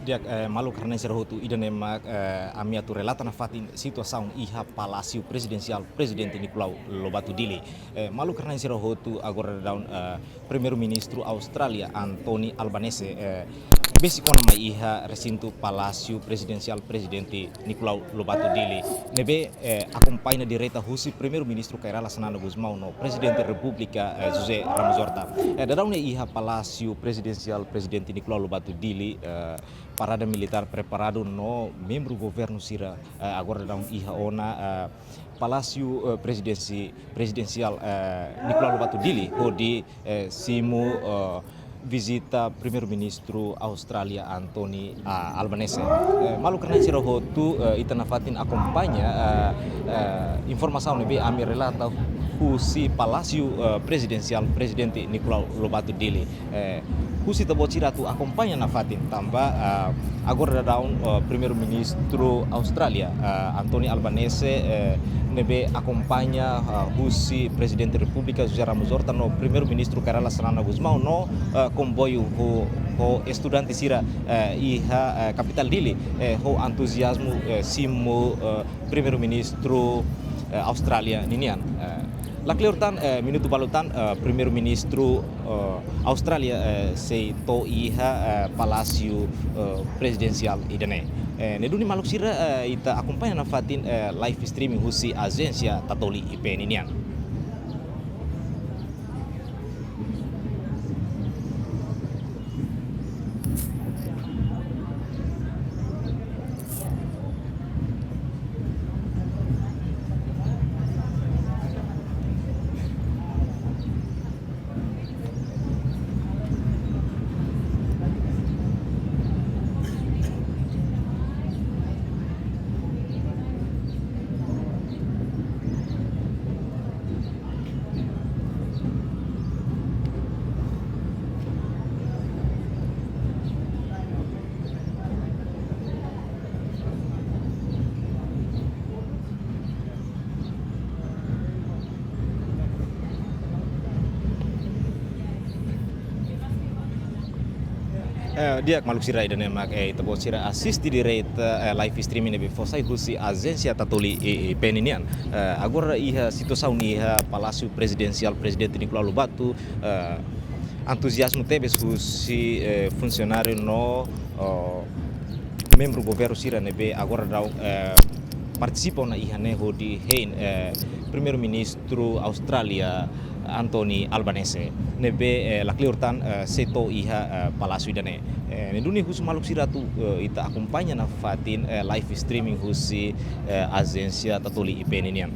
dia malu karena serhotu ida nemak amia tu relata na fatin situação iha palácio presidencial presidente Nicolau Lobato Dili malu karena serhotu agora daun primeiro-ministro Austrália Anthony Albanese besi kona mai iha recinto palácio presidencial presidente Nicolau Lobato Dili nebe acompanha direta husi primeiro-ministro Kairala Sanana Gusmão no presidente República José Ramos Horta daun iha palácio presidencial presidente Nicolau Lobato Dili parada militar preparado no membro governo Sira agora daun iha ona Palácio Presidencial Nicolau Lobato Dili di simu visita primeiro-ministro Austrália Anthony Albanese. Malu karena sira hotu itana fatin acompanha informação nebe ami relata husi Palácio Presidencial Presidente Nicolau Lobato Dili. Husi tabo tira tu acompanha na fatin tamba agora daun primeiro-ministro Austrália Anthony Albanese nebe acompanha husi Presidente República José Ramos Horta no primeiro-ministro Kairala Sanana Gusmão no comboio ho estudante sira iha capital Dili ho entusiasmo simo primeiro-ministro Austrália ninian Lakliurtan minuto balutan primeiro-ministro Austrália se to iha Palácio Presidencial idane neduni maluk sira ita acompanha na fatin live streaming husi agência Tatoli IP ninian. Dia maluk sira ida nemak tabo sira assist di rate live streaming nebe fosai husi agência Tatoli peninian agora iha situação iha Palácio Presidencial Presidente Nicolau Lobato entusiasmo tebes husi funcionário no membro governo sira nebe agora dau participam na iha neho di hein primeiro-ministro Austrália Anthony Albanese nebe lakliurtan seto iha Palácio idane neduni husu maluk siratu ita acompanha na fatin live streaming husi agência Tatoli IP ninian.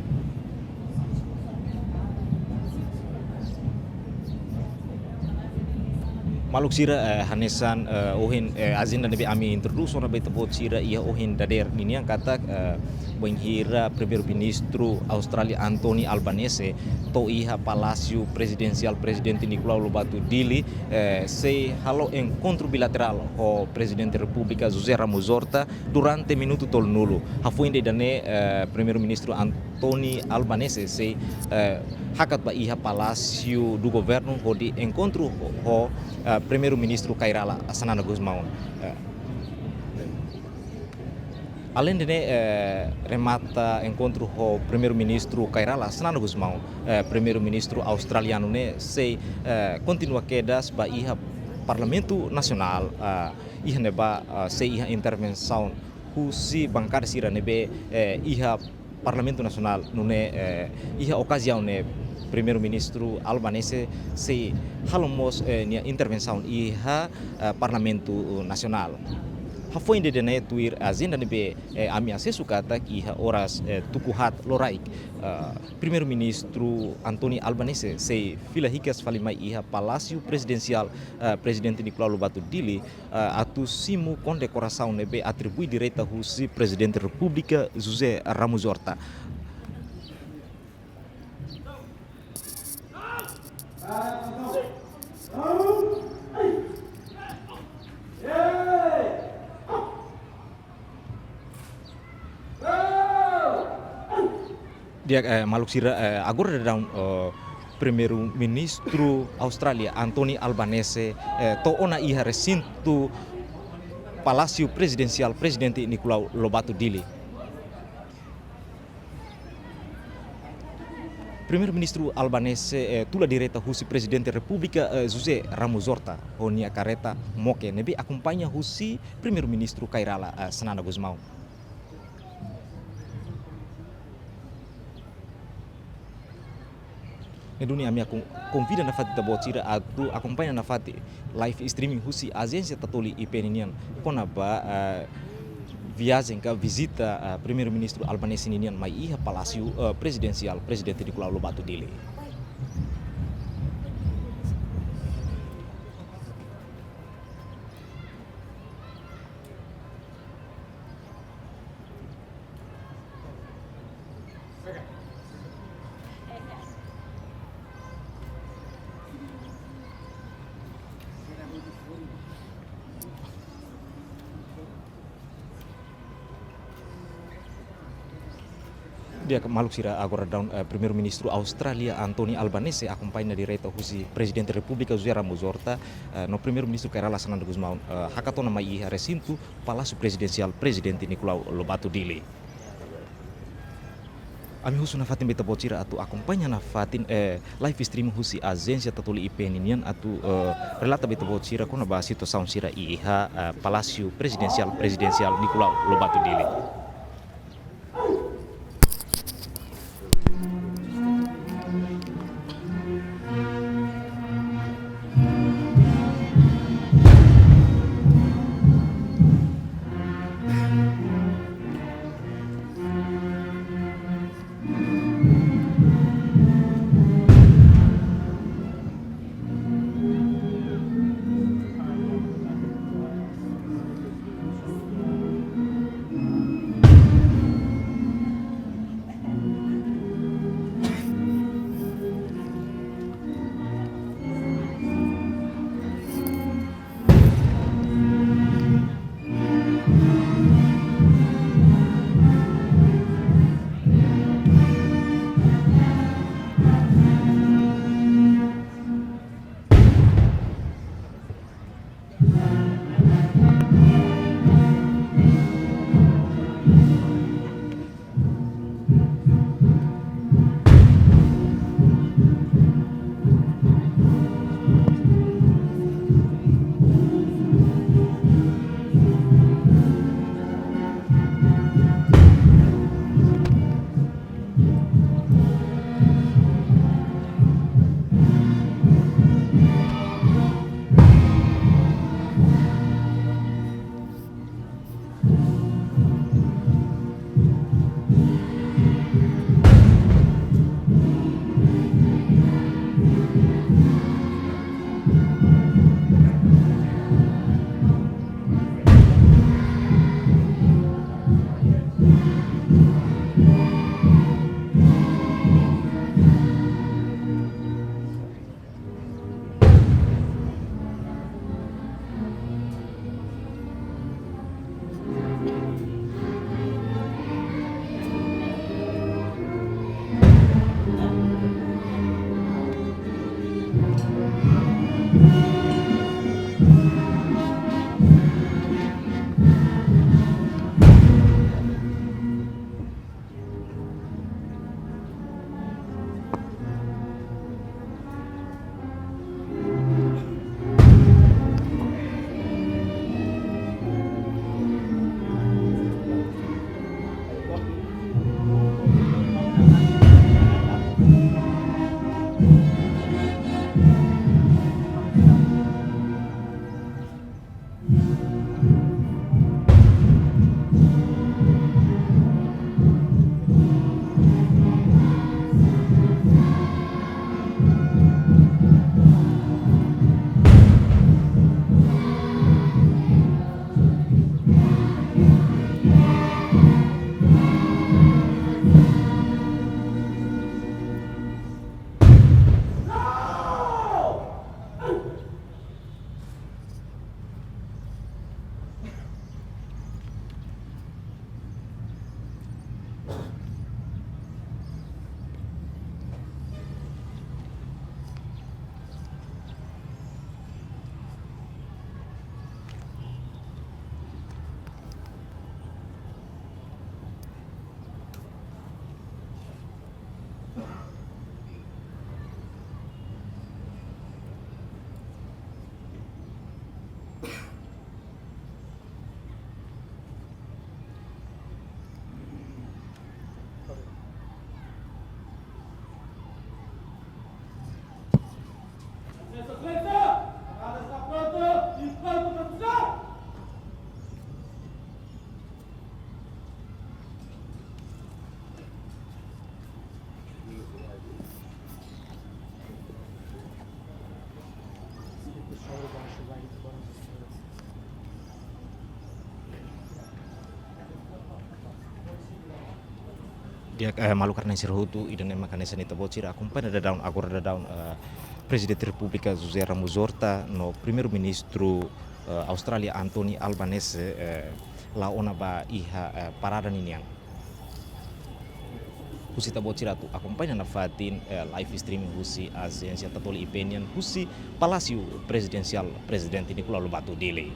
Maluk sira hanesan ohin agenda nebe ami introduso na beta bot sira ia ohin dader ninian kata benghira primeiro-ministro Austrália Anthony Albanese to iha Palácio Presidencial Presidente Nicolau Lobato Dili se halo encontro bilateral ho Presidente República José Ramos Horta durante minuto tol nulo hafuinde dane primeiro-ministro Anthony Albanese se hakat ba iha Palácio do Governo ho di encontro ho primeiro-ministro Kairala Sanana Gusmão. Além de remata encontro o primeiro-ministro Kairala Sanana Gusmão, primeiro-ministro australiano ne se continua quedas ba iha Parlamento Nacional iha neba se iha intervenção husi bancada sira nebe iha Parlamento Nacional nune iha ocasião ne primeiro-ministro Albanese se halomos nia intervenção iha Parlamento Nacional. Hafoi de dene tuir agenda nebe ami acesso kata iha horas tukuhat loraik primeiro-ministro Anthony Albanese se fila hikas falimai iha Palácio Presidencial Presidente Nicolau Lobato Dili atu simu condecoração nebe atribui direta husi Presidente República José Ramos Horta. Dia maluk sira agora daun primeiro-ministro Austrália Anthony Albanese to ona iha recinto Palácio Presidencial Presidente Nicolau Lobato Dile. Primeiro-ministro albanese tula direta husi Presidente República José Ramos Horta honia careta moke nebe acompanha husi Primeiro-ministro Kairala Sanana Gusmão. E dunia minha convida na fati tabotira atu acompanha na fati live streaming husi agência tatoli ipeninian konaba viagem que visita primeiro-ministro albanese ninian mai iha palácio presidencial presidente Nicolau Lobato Dile. Dia maluk sira agora down primeiro-ministro Austrália Anthony Albanese acompanha direto husi presidente República José Ramos Horta no primeiro-ministro Kairala Sanana Gusmão hakatona mai iha recinto palácio presidencial presidente Nicolau Lobato Dile. Ami husu na fatin beta bocira atu acompanha na fatin live stream husi agência tatoli ipeninian atu relata beta bocira kona ba situação sira iha palácio presidencial Nicolau Lobato Dile. dia malu karena sirhutu idan makane sanita bocira acompanha da daun agora da daun Presidente da República José Ramos Horta no primeiro ministro Austrália Anthony Albanese la ona ba iha parada niniang husi tabo tu acompanha na fatin live streaming husi agência tatoli opinion husi Palácio Presidencial Presidente Nicolau Lobato Dile.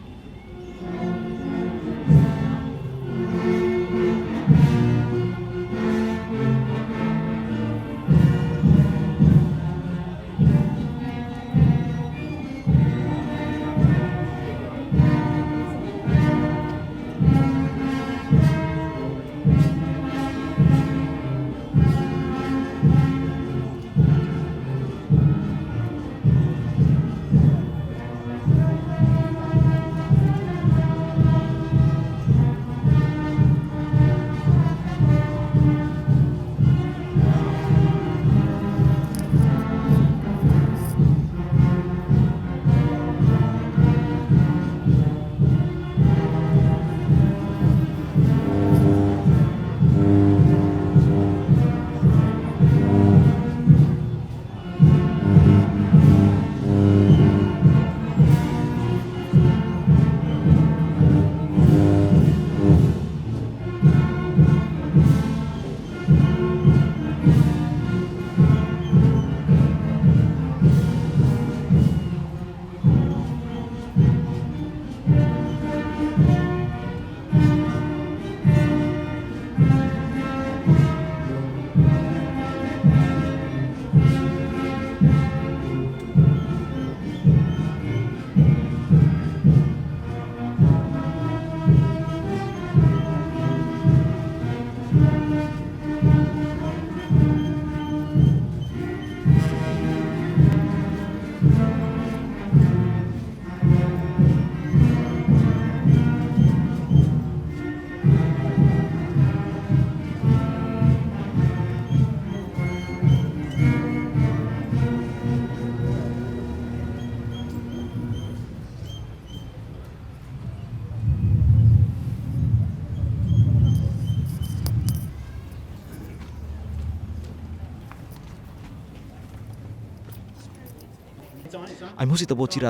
Ai musi tabo tu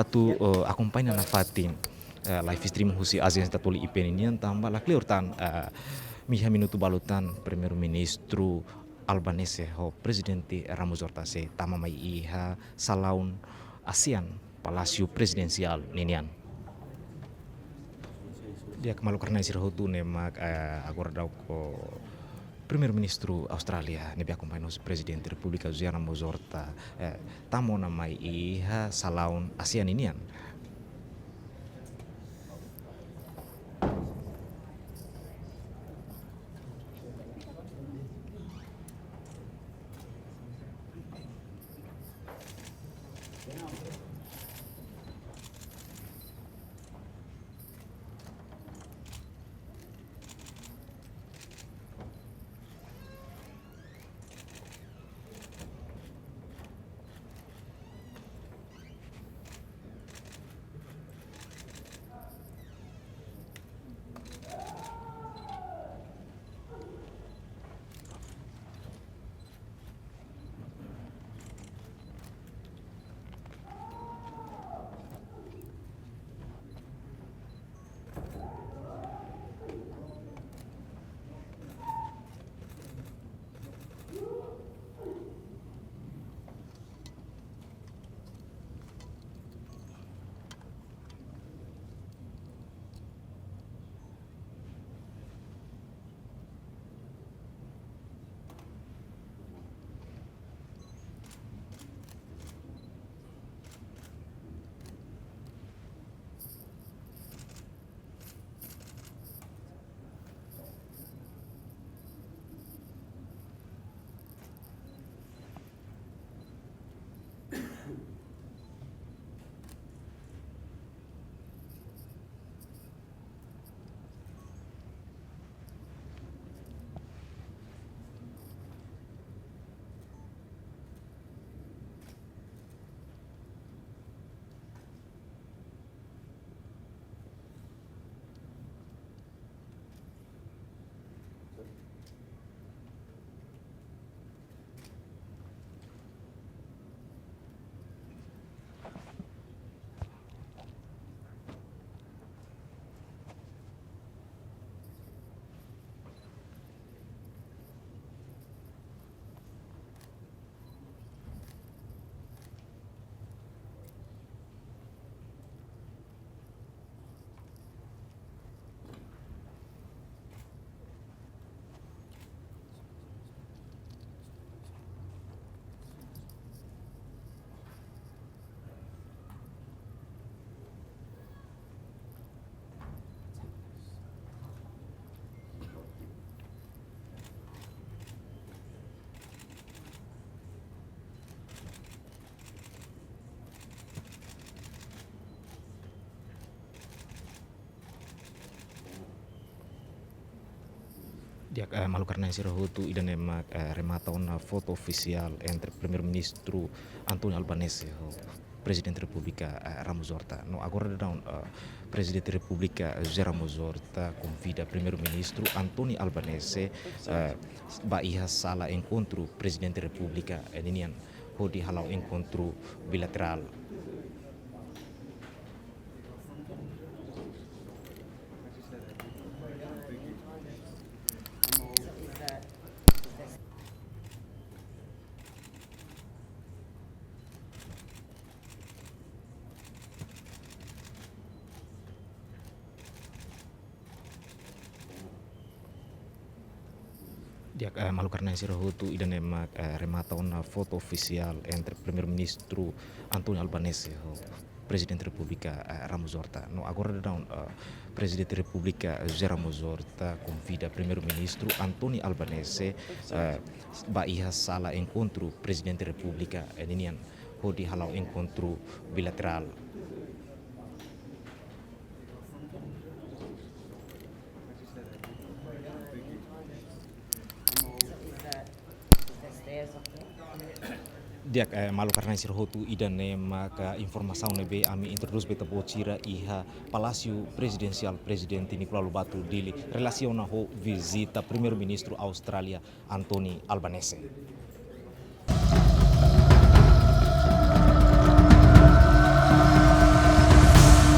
acompanha na fatin live stream husi agência tatoli opinion tamba la kleurtan miha minuto balutan primeiro ministro Albanese ho presidente Ramos Horta se tama mai iha salaun ASEAN Palácio Presidencial ninian dia kemalu karena sirhotu nemak agora dau ko Primeiro-Ministro Austrália, nebe acompanhou o Presidente da República José Ramos Horta, tamo na mai iha salaun ASEAN inian. Diak malu karena sira hotu idan emak remata una foto oficial entre primeiro-ministro Antonio Albanese ho Presidente Repubblica Ramos Horta. No agora down Presidente Repubblica José Ramos Horta convida primeiro-ministro Antonio Albanese ba iha sala encontro Presidente Repubblica eninian ho di halau encontro bilateral. Diak malu karena sira hotu idan emak remata una foto oficial entre primeiro-ministro Antonio Albanese ho Presidente Repubblica Ramos Horta. No agora down Presidente Repubblica José Ramos Horta convida primeiro-ministro Antonio Albanese ba iha sala encontro Presidente Repubblica eninian ho di halau encontro bilateral. Diak malu karena sir hotu idan maka informasi nebe ami introdus beta bocira iha Palácio Presidencial Presidente Nicolau Lobato Dili relaciona ho visita primeiro-ministro Austrália Anthony Albanese.